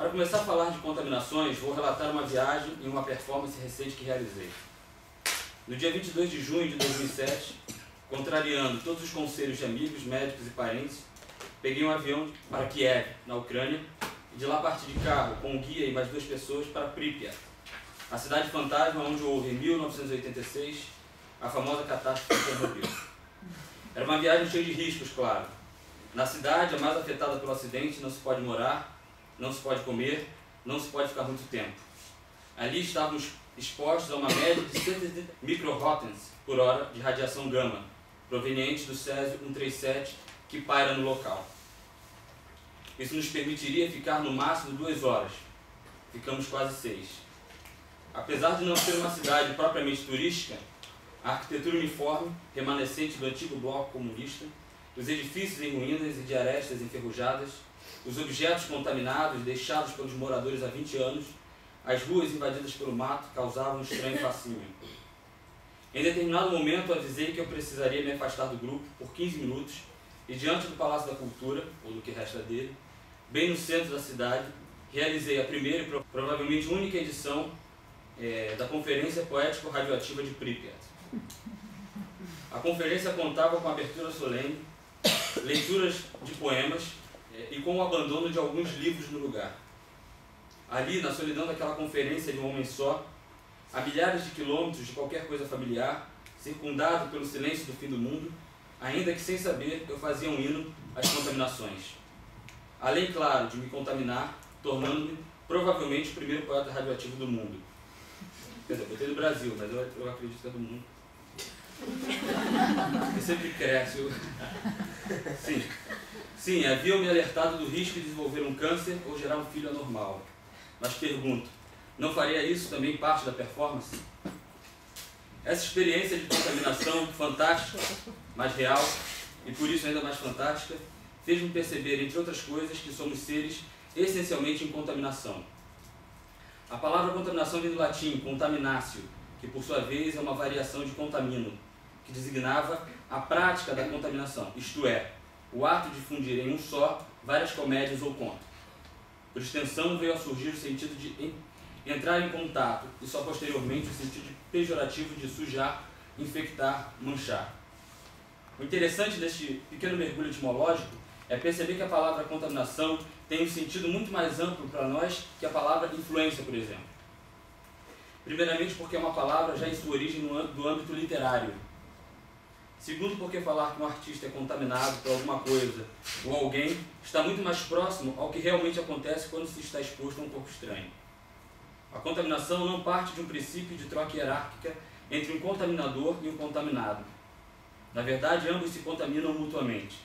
Para começar a falar de contaminações, vou relatar uma viagem e uma performance recente que realizei. No dia 22 de junho de 2007, contrariando todos os conselhos de amigos, médicos e parentes, peguei um avião para Kiev, na Ucrânia, e de lá parti de carro com um guia e mais 2 pessoas para Pripyat, a cidade fantasma onde houve em 1986 a famosa catástrofe de Chernobyl. Era uma viagem cheia de riscos, claro. Na cidade, a mais afetada pelo acidente, não se pode morar, não se pode comer, não se pode ficar muito tempo. Ali estávamos expostos a uma média de 170 microrotens por hora de radiação gama, proveniente do Césio-137 que paira no local. Isso nos permitiria ficar no máximo 2 horas. Ficamos quase 6. Apesar de não ser uma cidade propriamente turística, a arquitetura uniforme, remanescente do antigo bloco comunista, os edifícios em ruínas e de arestas enferrujadas, os objetos contaminados deixados pelos moradores há 20 anos, as ruas invadidas pelo mato causavam um estranho fascínio. Em determinado momento avisei que eu precisaria me afastar do grupo por 15 minutos e diante do Palácio da Cultura, ou do que resta dele, bem no centro da cidade, realizei a primeira e provavelmente única edição da Conferência Poético-Radioativa de Pripyat. A conferência contava com a abertura solene, leituras de poemas e com o abandono de alguns livros no lugar. Ali, na solidão daquela conferência de um homem só, a milhares de quilômetros de qualquer coisa familiar, circundado pelo silêncio do fim do mundo, ainda que sem saber, eu fazia um hino às contaminações. Além, claro, de me contaminar, tornando-me provavelmente o primeiro poeta radioativo do mundo. Quer dizer, eu botei do Brasil, mas eu acredito que é do mundo. Porque sempre cresce. Sim, haviam me alertado do risco de desenvolver um câncer ou gerar um filho anormal. Mas pergunto, não faria isso também parte da performance? Essa experiência de contaminação fantástica, mas real, e por isso ainda mais fantástica, fez-me perceber, entre outras coisas, que somos seres essencialmente em contaminação. A palavra contaminação vem do latim contaminatio, que por sua vez é uma variação de contamino, que designava a prática da contaminação, isto é, o ato de fundir em um só várias comédias ou contos. Por extensão veio a surgir o sentido de entrar em contato e só posteriormente o sentido pejorativo de sujar, infectar, manchar. O interessante deste pequeno mergulho etimológico é perceber que a palavra contaminação tem um sentido muito mais amplo para nós que a palavra influência, por exemplo. Primeiramente porque é uma palavra já em sua origem do âmbito literário. Segundo porque falar que um artista é contaminado por alguma coisa ou alguém está muito mais próximo ao que realmente acontece quando se está exposto a um corpo estranho. A contaminação não parte de um princípio de troca hierárquica entre um contaminador e um contaminado. Na verdade, ambos se contaminam mutuamente.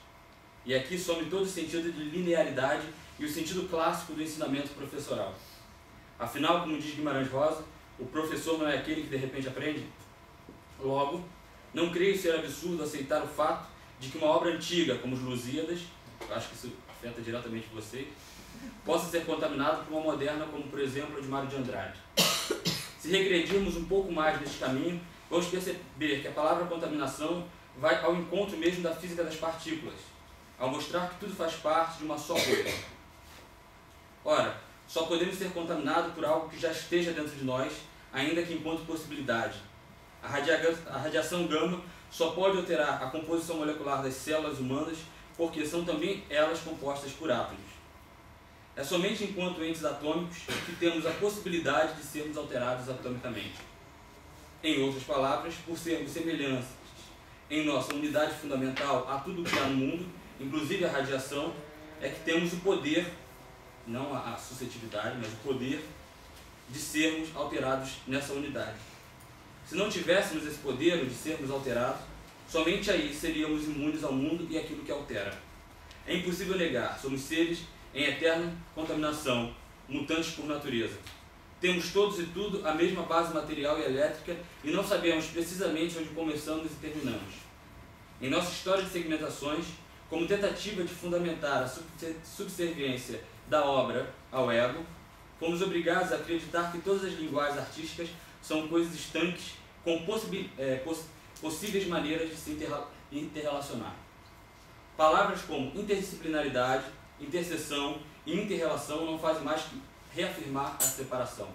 E aqui some todo o sentido de linearidade e o sentido clássico do ensinamento professoral. Afinal, como diz Guimarães Rosa, o professor não é aquele que de repente aprende? Logo, não creio ser absurdo aceitar o fato de que uma obra antiga, como os Lusíadas, eu acho que isso afeta diretamente vocês, possa ser contaminada por uma moderna, como por exemplo a de Mário de Andrade. Se regredirmos um pouco mais neste caminho, vamos perceber que a palavra contaminação vai ao encontro mesmo da física das partículas, ao mostrar que tudo faz parte de uma só coisa. Ora, só podemos ser contaminados por algo que já esteja dentro de nós, ainda que enquanto possibilidade. A radiação gama só pode alterar a composição molecular das células humanas porque são também elas compostas por átomos. É somente enquanto entes atômicos que temos a possibilidade de sermos alterados atomicamente. Em outras palavras, por sermos semelhantes em nossa unidade fundamental a tudo que há no mundo, inclusive a radiação, é que temos o poder, não a suscetibilidade, mas o poder de sermos alterados nessa unidade. Se não tivéssemos esse poder de sermos alterados, somente aí seríamos imunes ao mundo e àquilo que altera. É impossível negar, somos seres em eterna contaminação, mutantes por natureza. Temos todos e tudo a mesma base material e elétrica e não sabemos precisamente onde começamos e terminamos. Em nossa história de segmentações, como tentativa de fundamentar a subserviência da obra ao ego, fomos obrigados a acreditar que todas as linguagens artísticas são coisas estanques com possíveis maneiras de se interrelacionar. Palavras como interdisciplinaridade, interseção e inter-relação não fazem mais que reafirmar a separação.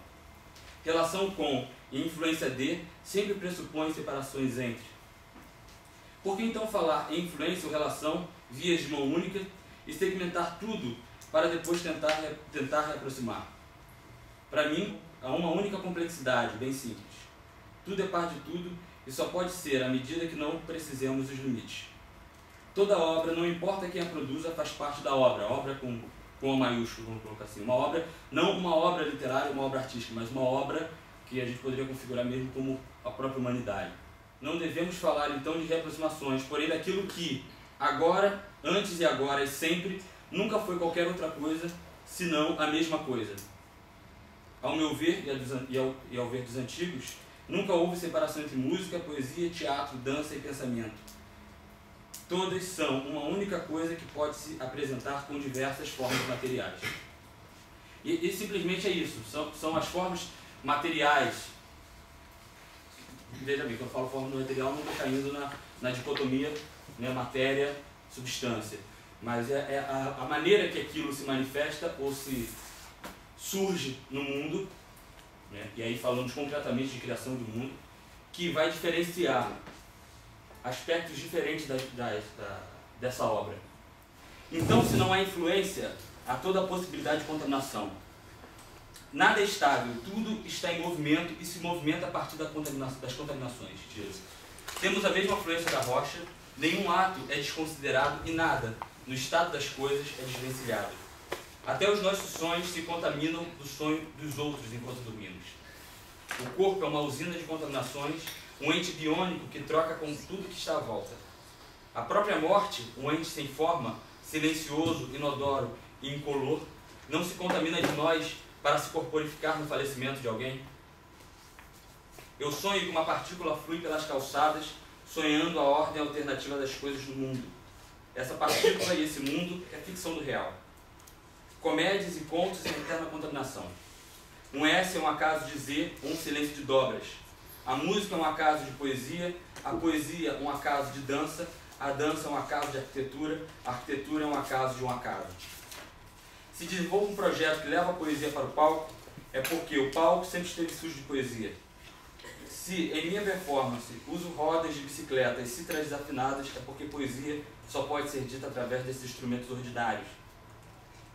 Relação com e influência de sempre pressupõe separações entre. Por que então falar em influência ou relação, vias de mão única, e segmentar tudo para depois tentar reaproximar? Para mim, há uma única complexidade, bem simples. Tudo é par de tudo e só pode ser à medida que não precisemos dos limites. Toda obra, não importa quem a produza, faz parte da obra. Obra com A maiúsculo, vamos colocar assim. Uma obra, não uma obra literária, uma obra artística, mas uma obra que a gente poderia configurar mesmo como a própria humanidade. Não devemos falar então de reaproximações, porém daquilo que agora, antes e agora e sempre, nunca foi qualquer outra coisa, senão a mesma coisa. Ao meu ver e ao ver dos antigos, nunca houve separação entre música, poesia, teatro, dança e pensamento. Todas são uma única coisa que pode se apresentar com diversas formas materiais. E simplesmente é isso, são as formas materiais. Veja bem, quando eu falo forma material, não estou caindo na dicotomia, né, matéria, substância. Mas é a maneira que aquilo se manifesta ou se surge no mundo, né, e aí falamos concretamente de criação do mundo, que vai diferenciar aspectos diferentes dessa obra. Então, se não há influência, há toda a possibilidade de contaminação. Nada é estável, tudo está em movimento e se movimenta a partir das contaminações. Temos a mesma fluência da rocha, nenhum ato é desconsiderado e nada, no estado das coisas, é desvencilhado. Até os nossos sonhos se contaminam do sonho dos outros enquanto dormimos. O corpo é uma usina de contaminações, um ente biônico que troca com tudo que está à volta. A própria morte, um ente sem forma, silencioso, inodoro e incolor, não se contamina de nós para se corporificar no falecimento de alguém? Eu sonho que uma partícula flui pelas calçadas, sonhando a ordem alternativa das coisas do mundo. Essa partícula e esse mundo é ficção do real. Comédias e contos em eterna contaminação. Um S é um acaso de Z, um silêncio de dobras. A música é um acaso de poesia, a poesia um acaso de dança, a dança é um acaso de arquitetura, a arquitetura é um acaso de um acaso. Se desenvolve um projeto que leva a poesia para o palco, é porque o palco sempre esteve sujo de poesia. Se, em minha performance, uso rodas de bicicleta e cítaras desafinadas, é porque poesia só pode ser dita através desses instrumentos ordinários.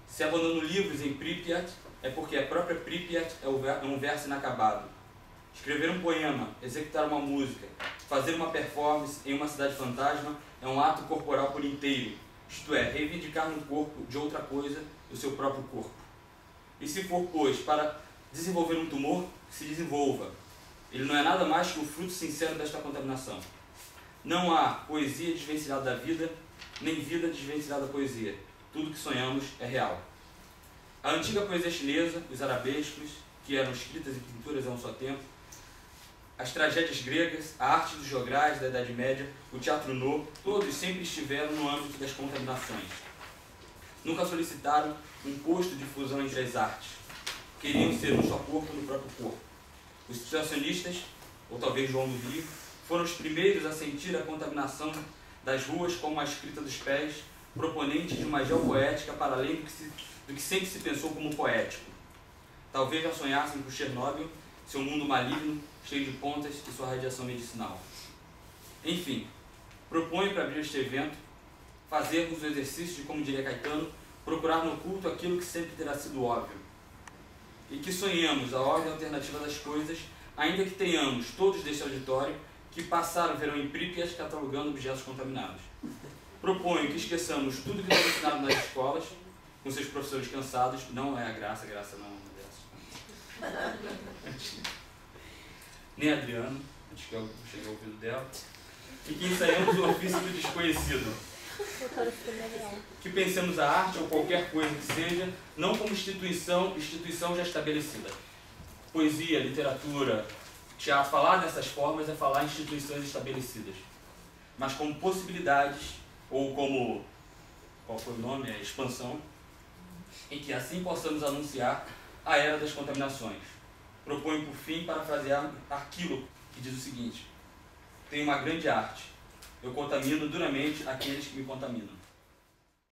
Se abandono livros em Pripyat, é porque a própria Pripyat é um verso inacabado. Escrever um poema, executar uma música, fazer uma performance em uma cidade fantasma é um ato corporal por inteiro, isto é, reivindicar no corpo de outra coisa do seu próprio corpo. E se for, pois, para desenvolver um tumor, que se desenvolva. Ele não é nada mais que o fruto sincero desta contaminação. Não há poesia desvencilhada da vida, nem vida desvencilhada da poesia. Tudo que sonhamos é real. A antiga poesia chinesa, os arabescos, que eram escritas em pinturas a um só tempo, as tragédias gregas, a arte dos jograis da Idade Média, o teatro no, todos sempre estiveram no âmbito das contaminações. Nunca solicitaram um posto de fusão entre as artes. Queriam ser um só corpo no próprio corpo. Os situacionistas, ou talvez João do Rio, foram os primeiros a sentir a contaminação das ruas como a escrita dos pés, proponentes de uma geopoética para além do que sempre se pensou como poético. Talvez já sonhassem com Chernobyl, seu mundo maligno, cheio de pontas e sua radiação medicinal. Enfim, proponho para abrir este evento fazermos o exercício de, como diria Caetano, procurar no oculto aquilo que sempre terá sido óbvio. E que sonhemos a ordem alternativa das coisas, ainda que tenhamos todos deste auditório que passaram o verão em Pripyat catalogando objetos contaminados. Proponho que esqueçamos tudo que nos ensinaram nas escolas, com seus professores cansados, não é a graça não é uma dessas. Nem Adriano, acho que eu cheguei ao ouvido dela, e que ensaiamos o ofício do desconhecido. Que pensemos a arte ou qualquer coisa que seja, não como instituição já estabelecida. Poesia, literatura, teatro, falar dessas formas é falar em instituições estabelecidas, mas como possibilidades, ou como, qual foi o nome? Expansão, em que assim possamos anunciar a era das contaminações. Proponho, por fim, parafrasear aquilo que diz o seguinte: tenho uma grande arte, eu contamino duramente aqueles que me contaminam.